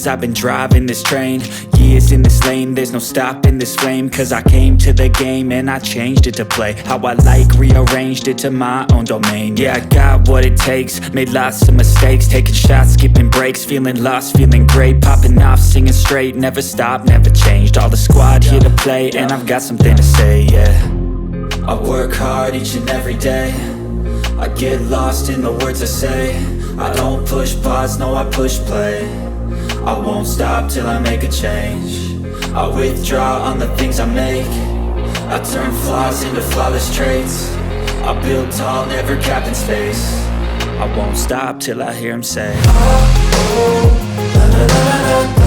years I've been driving this train, years in this lane, there's no stopping this flame. Cause I came to the game and I changed it to play how I like, rearranged it to my own domain. Yeah, I got what it takes, made lots of mistakes, taking shots, skipping breaks, feeling lost, feeling great, popping off, singing straight, never stopped, never changed. All the squad here to play and I've got something to say, yeah. I work hard each and every day, I get lost in the words I say. I don't push pause, no I push play. I won't stop till I make a change. I withdraw on the things I make. I turn flaws into flawless traits. I build tall, never capped in space. I won't stop till I hear him say, oh, oh, la, la, la, la, la.